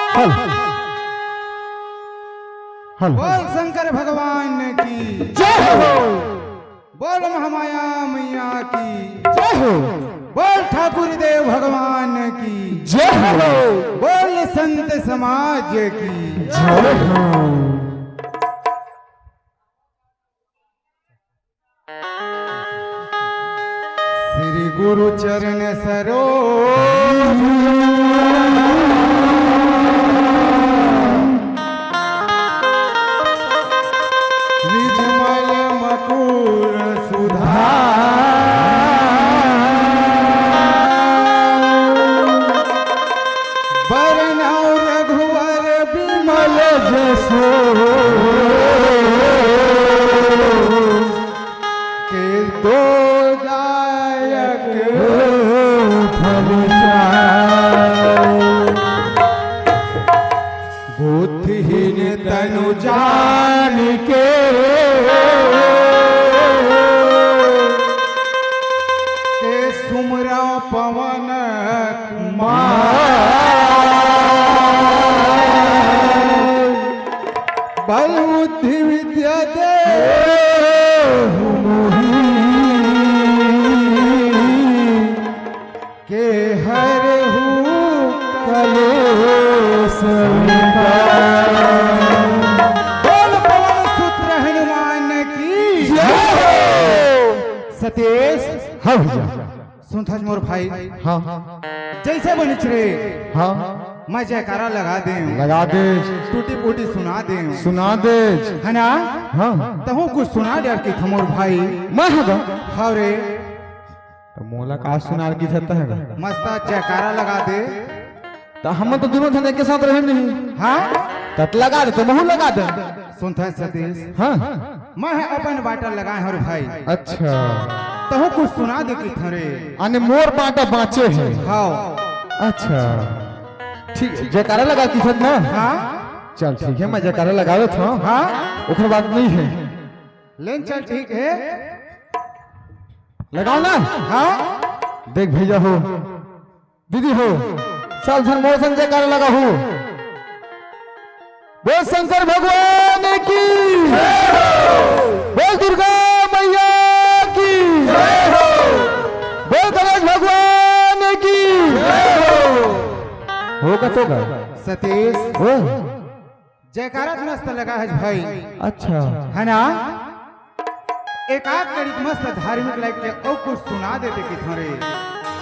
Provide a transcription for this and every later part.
हल हल बोल शंकर भगवान की जय हो। बोल महामाया मैया की जय हो। बोल ठाकुर देव भगवान की जय हो। बोल संत समाज की जय हो। श्री गुरु चरण सरोज निर्मल मकुल सुधा बरनौ रघुवर विमल जसो के दो दायक फल बुद्धिहीन तनु जान के सुमरा पवन बल बुद्धि विद्या दे के हर कलेश बोल पवन सूत्र हनुमान की सतीश हाँ भैया। सुनथज मोर भाई हाँ जैसे बनिच रे हाँ मैं जयकारा लगा दे लगा दे। टूटी फूटी सुना दे सुना दे। है ना हाँ तहु कुछ सुना दे कि थमोर भाई मैं हगा हाँ रे तो मोला का सुनार की छता है मस्त जयकारा लगा दे तो हम तो दोनों जने के साथ रहे नहीं। हाँ तत लगा दे तो महू लगा दे। सुनथज सतीश हाँ मैं अपन बाटा लगाए हर भाई अच्छा तहु कुछ सुना दे कि थरे अने मोर बाटा बाँचे है। हाँ अच्छा ठीक जयकारा लगा की छत ना। हाँ चल ठीक है मैं जयकारा लगा रहा था। हाँ ओखर बात नहीं है। लेन चल ठीक है लगाओ ना। हाँ देख भैया हो दीदी हो सब धन मोर संग जयकारा लगा हो। बोल शंकर भगवान की बोल दुर्गा मैया की बोल गणेश भगवान की होगा तो गा सतीश हो। जयकारा मस्त लगा है भाई अच्छा है ना एक आध कड़ी मस्त धार्मिक लाइक के और कुछ सुना देते कि थोड़े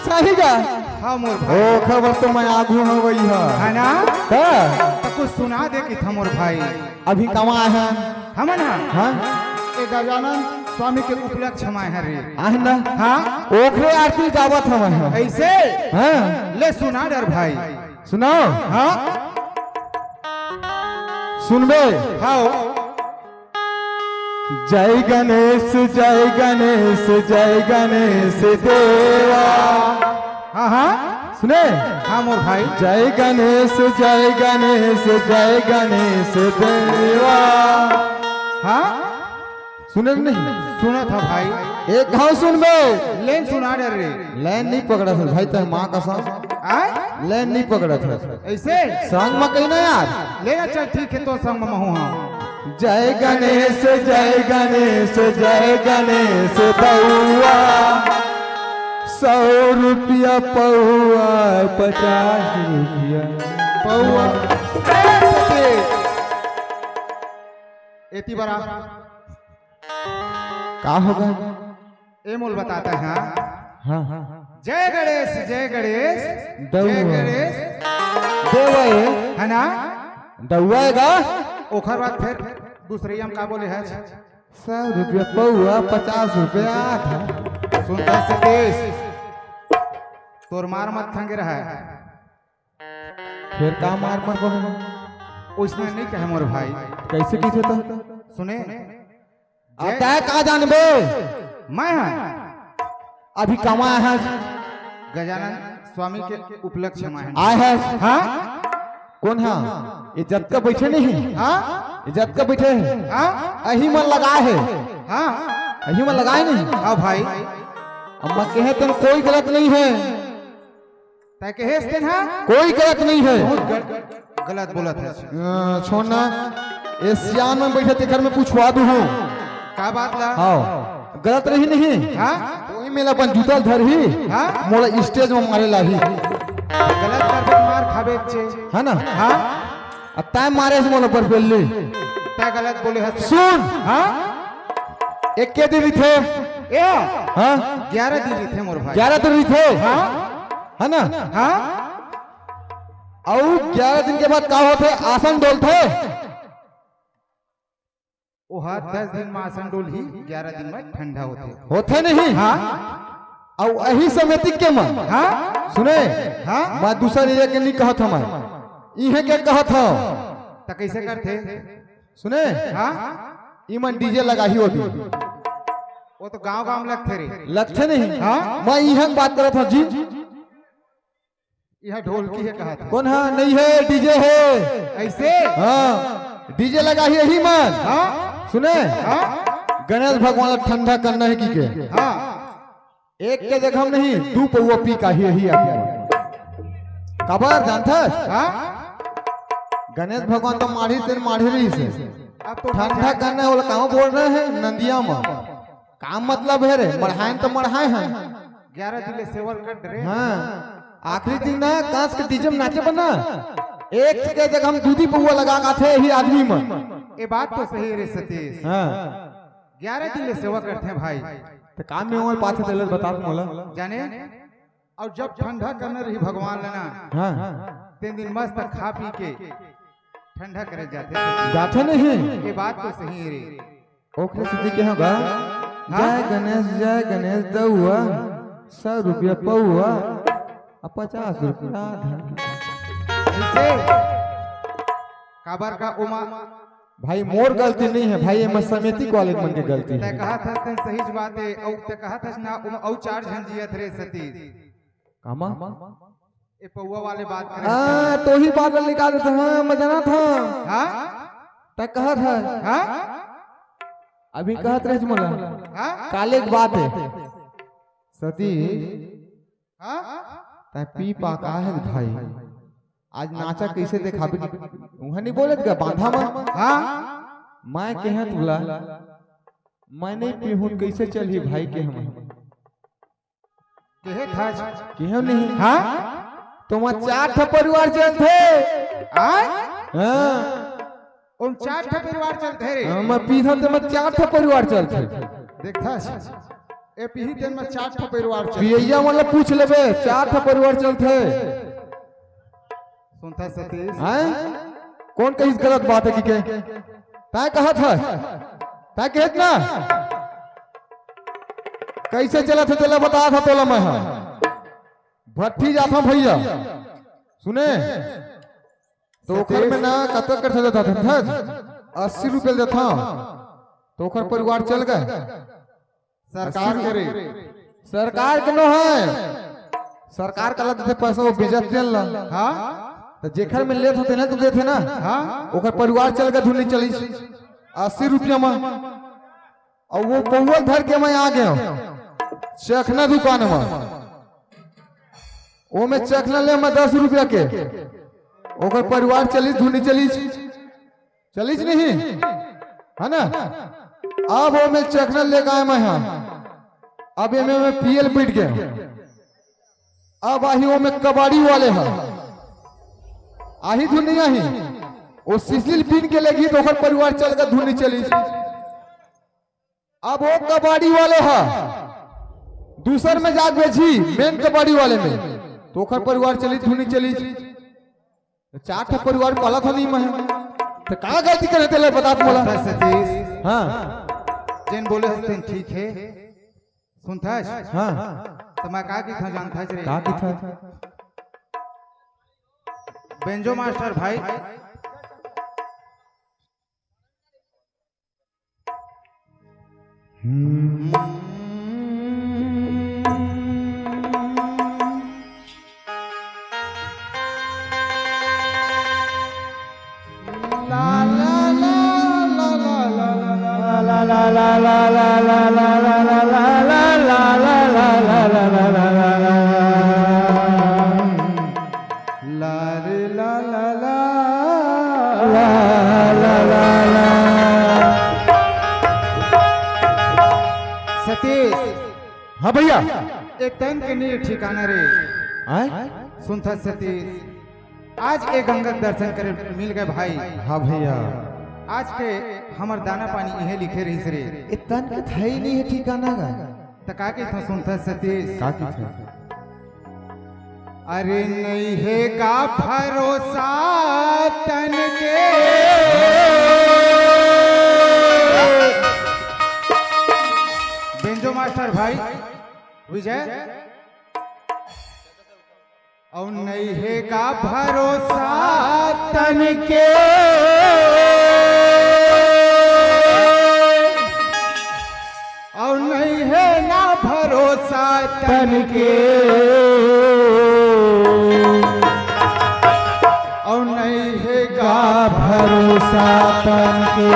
सही गा। हाँ मोर ओ भाई खबर तो मैं आगू हो गई है ना का तो कुछ सुना दे कि थमोर भाई अभी कमा है। हम ना हाँ एक गजानन स्वामी के उपलक्ष्य में है रे आहे ना। हाँ ओखरे आरती गावत हम ऐसे हाँ ले सुना डर भाई सुनाओ। हाँ सुनबे। हाँ जय गणेश जय गणेश जय गणेश देवा। हाँ हाँ सुने हाँ मोर भाई जय गणेश जय गणेश जय गणेश देवा। हाँ सुने नहीं सुना था भाई एक घाव सुनबे। लेन सुना डर रे लैन नहीं पकड़ा था भाई तो माँ का संग आय लैन नहीं पकड़ा था ऐसे संग में कहीं ना यार। लेना चल ठीक है तो संग में महू हाँ जय गणेश जय गणेश जय गणेश बउआ 100 रुपया पौआ 50 रुपया पौआ एती बड़ा का होगा। ए मोल बताता है हाँ हाँ जय गणेश जय गणेश जय गणेश देवा है ना दौआएगा। ओखर बाद फिर दूसरे हम का बोले है 100 रुपया पौआ 50 रुपया आधा। सुनता सतीश तोर मार मत खंगे रहा है फिर का मार मार बोलेगा उसमें नहीं कहे मोर भाई कैसे की तो सुने आता है का जानबे। मैं अभी कमा है गजानन स्वामी के उपलक्ष्य में आए है। हाँ कौन है इज्जत का बैठे नहीं। हाँ इज्जत का बैठे है। हाँ अही मन लगाए है। हाँ अही मन लगाए नहीं। हाँ भाई अम्मा कहे तो कोई गलत नहीं है। तय कहे स्तेन है कोई गलत नहीं है। गलत बोला था। छोड़ना एशियान में बैठे तेकर में पूछवा दू हूँ का बात ला? हाँ गलत रही नहीं हाँ वही मेला अपन जूता धर ही हाँ मोड़ा स्टेज में मारे ला ही गलत कर मार खाबे छे है ना हाँ तय मारे से मोला पर पहले तय गलत बोले हस सुन हाँ एक के दिन थे ए हाँ 11 दिन थे मोर भाई 11 दिन थे हाँ है ना हाँ और 11 दिन के बाद का होते आसन डोलते वो हाथ 10 दिन में आसन डोल ही 11 दिन में ठंडा होते नहीं हाँ और यही समिति के मन हाँ सुने हाँ मैं दूसरा ये के नहीं कहत हम इहे के कहत हूं तो कैसे करते सुने हाँ इमन डीजे लगा ही होती वो तो गांव लगते रे लगते नहीं हाँ मैं इहे बात करत हूं जी यह ढोलकी है कहा था कौन है नहीं है डीजे है ऐसे हाँ डीजे लगा ही यही मन हाँ सुने हाँ गणेश भगवान ठंडा करना है की के हाँ एक के जगह हम नहीं 2 पौवा पी का ही कबर जानता हाँ गणेश भगवान तो माढ़ी से माढ़ी रही से अब तो ठंडा करना वाला कहाँ बोल रहे हैं नंदिया में काम मतलब है रे मढ़ाए तो मढ़ाए हैं 11 दिन सेवन कर रहे हाँ आखिरी दिन ना कांच के डीजे में नाचे बना एक के जगह हम दूधी पौवा लगा का थे ही आदमी में ये बात तो सही रे सतीश हाँ 11 दिन सेवा करते हैं भाई तो काम में उमर पाछे तेल बता मोला जाने और जब ठंडा करने रही भगवान लेना हाँ 3 दिन मस्त खा पी के ठंडा करे जाते जाते नहीं ये बात तो सही रे ओखरे सिद्धि के होगा जय गणेश दउआ 100 रुपया पौआ 50 रुपया ऐसे काबर का उमा भाई मोर गलती नहीं है भाई ये समिति वाले मन की गलती है ते कहा था तन सही बात है और ते कहा था ना औ 4 झंझियत रे सतीश कामा ये पौवा वाले बात करे हां तो ही बात निकाल देते हां मैं जाना था हां ते कहा था हां अभी कहत रहे मोला हां काले एक बात है सती हां ते पी पा का है भाई आज नाचा कैसे देखाबी उहा नहीं बोलत का बांधा में हां मैं कहे तुला मैं नहीं पीहूं कैसे चली भाई के हम कहे था केहू नहीं हां तुम 4 ठा परिवार चलते आय हां उन 4 ठा परिवार चलते रे मैं पीधा तो मैं 4 ठा परिवार चलते देखता ए पीही दिन में 4 ठा परिवार चलते पियैया मतलब पूछ लेबे 4 ठा परिवार चलते सुनता सतीश हैं कौन कहीं गलत बात है कि के तय कहा था तय कहत ना कैसे चला था तेला बताया था तोला मैं भट्टी जाता भैया सुने तो ओखर में ना कत कर देता था 80 रुपए देता तो ओखर परिवार चल गए सरकार करे सरकार के नो है सरकार का लगते पैसा वो बेचत देल हां तो जेखर में लेत होते ना तो देते ना हां ओकर परिवार चल गए धुनी चली 80 रुपया में और वो पौवा धर के मैं आ गया चखना दुकान में वो में चखना ले मैं 10 रुपया के ओकर परिवार चली धुनी चली नहीं है ना अब वो में चखना लेके आए मैं अब ये में पीएल पिट गया अब आही वो में कबाड़ी वाले हैं आही धुनी आही वो सिसिल पीन के लगी तो ओकर परिवार चल गया धुनी चली अब वो कबाड़ी वाले हैं दूसर में जाग बेची मेन कबाड़ी वाले में तो ओकर परिवार चली धुनी चली 4 ठा परिवार पाला था नहीं मैं तो कहाँ गलती करे तेरे बता बोला सतीश हाँ जिन बोले हस्ते ठीक है सुनता हाँ तो मैं का की था जानता रे कहाँ की था बेंजो मास्टर भाई ला रे ला ला ला ला ला ला ला। सतीश हाँ भैया। एक तन के नहीं ठिकाना रे आए सुनता सतीश, आज एक गंगा के दर्शन करे मिल गए भाई। हाँ भैया। आज के हमार दाना पानी इहे लिखे रही रे। इतन के था ही नहीं है ठिकाना का। तो का के था सुनता सतीश, का की था? अरे नहीं है का भरोसा तन के, बेंजो मास्टर भाई विजय, और नहीं है का भरोसा तन के, और नहीं है ना भरोसा तन के, और नहीं है का भरोसा तन के।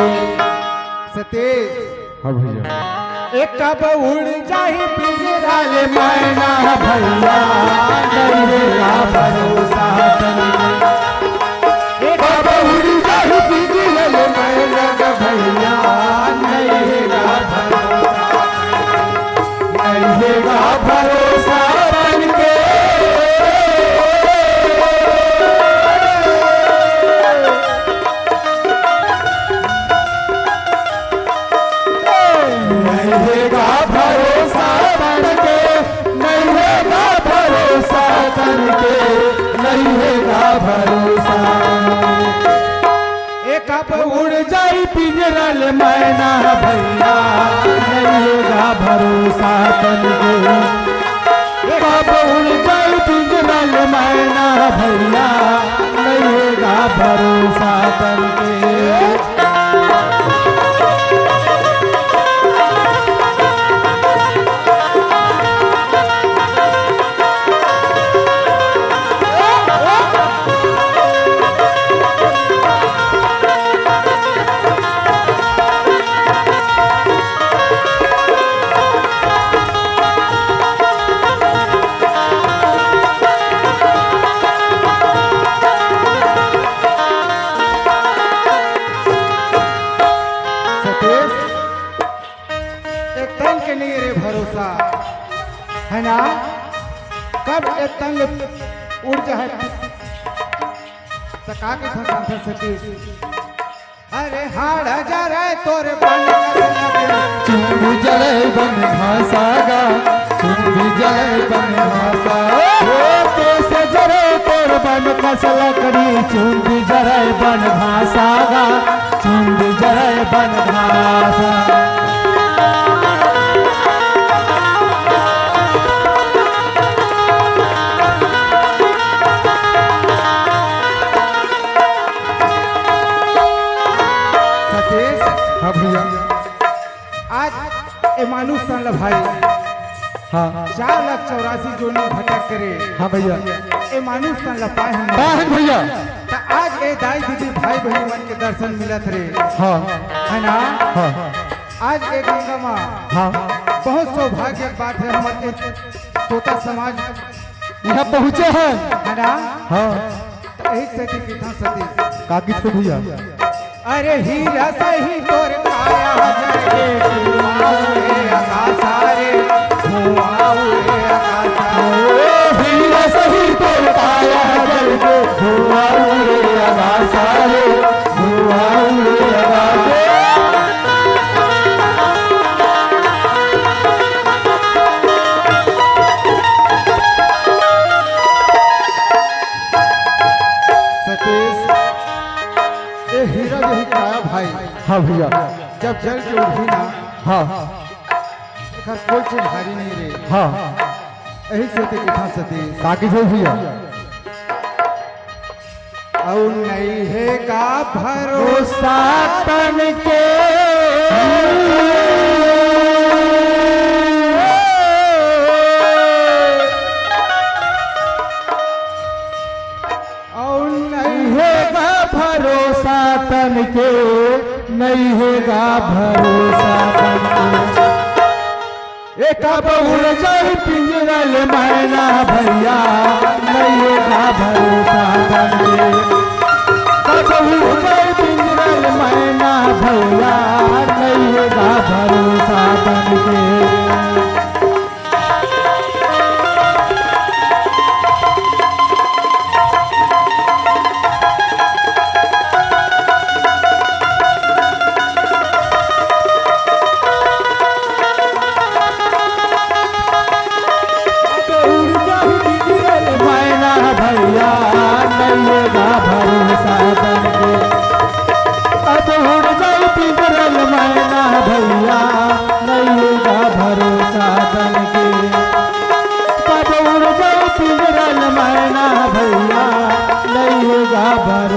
सतीश हाँ भैया। एक कब उड़ जाही पिंजराल मैना भैया नहीं का भरोसा तन के। एक कब उड़ जाही पिंजराल मैना भैया नहीं का भरोसा, नहीं का भरोसा तन के। उड़ जाई पिंजरल मैना भैया नहीं भरोसा तन के। कब उड़ जाई पिंजरल मैना भैया नहीं भरोसा तन के। है ना, कब एक तन उड़ जाए तो का के सतीश। अरे हाड़ जरे तोर बन चुंब जले बन भासागा, चुंब जले बन भासा कैसे जरे तोर बन कसल करी। चुंब जरे बन भासागा, चुंब जरे बन भासा। हाँ भैया। आज ए मानुष तन भाई हाँ 4,84,000 जोनी भटक करे। हाँ भैया। ए मानुष तन पाए हम भैया। तो आज ए दाई दीदी भाई बहन मन के दर्शन मिलत रे। हाँ है ना। हाँ आज एक गंगा माँ हाँ बहुत सौभाग्य की बात है, हमारे तोता समाज यहाँ पहुँचे हैं। है ना। हाँ तो यही से सतीश काकी थे भैया। अरे हीरा सही तोर काया जगे हुआए आकाशारे, हुआए आकाशारे। हीरा सही तोर काया जगे हुआए आकाशारे, हुआए आकाशारे। सतीश ये हीरा यही काया भाई। हाँ भैया। जब जल के उठी ना, हाँ कोई चीज भारी नहीं रे। हाँ यही से सतीश काकी थे भैया। और नहीं है का भरोसा तन के। और नहीं होगा भरोसा तन के, नहीं होगा भरोसा तन के। एक बहुर जाई पिंजरल मैना भैया नहीं होगा भरोसा तन के। कब बहुर जाई भैया नैया भरोसा बन के। भैया नैया भरोसा बन के। अब उड़ गई बिगड़ल मैना भैया नैया भरोसा बन के। अब उड़ गई बिगड़ल मैना भैया नैया भरोसा